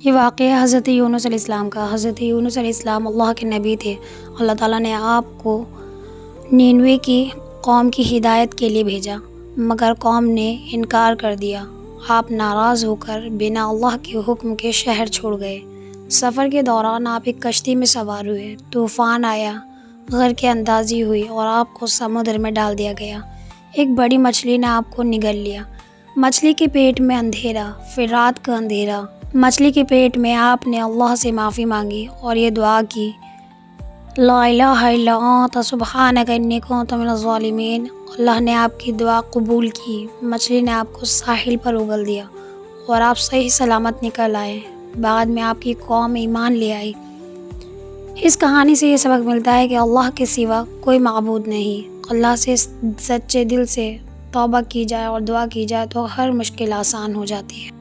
ये वाक़या हज़रत यूनुस अलैहिस्सलाम का। हज़रत यूनुस अलैहिस्सलाम अल्लाह के नबी थे। अल्लाह ताला ने आपको नीनवे की कौम की हिदायत के लिए भेजा, मगर कौम ने इनकार कर दिया। आप नाराज़ होकर बिना अल्लाह के हुक्म के शहर छोड़ गए। सफ़र के दौरान आप एक कश्ती में सवार हुए, तूफ़ान आया, गर्क़ अंदाज़ी हुई और आपको समुद्र में डाल दिया गया। एक बड़ी मछली ने आपको निगल लिया। मछली के पेट में अंधेरा, फिर रात का अंधेरा। मछली के पेट में आपने अल्लाह से माफ़ी मांगी और ये दुआ की, ला इलाहा इल्ला अंता सुब्हानका इन्नी कुन्तु मिनज़ ज़ालिमीन। अल्लाह ने आपकी दुआ कबूल की। मछली ने आपको साहिल पर उगल दिया और आप सही सलामत निकल आए। बाद में आपकी कौम ईमान ले आई। इस कहानी से ये सबक मिलता है कि अल्लाह के सिवा कोई माबूद नहीं। अल्लाह से सच्चे दिल से तौबा की जाए और दुआ की जाए तो हर मुश्किल आसान हो जाती है।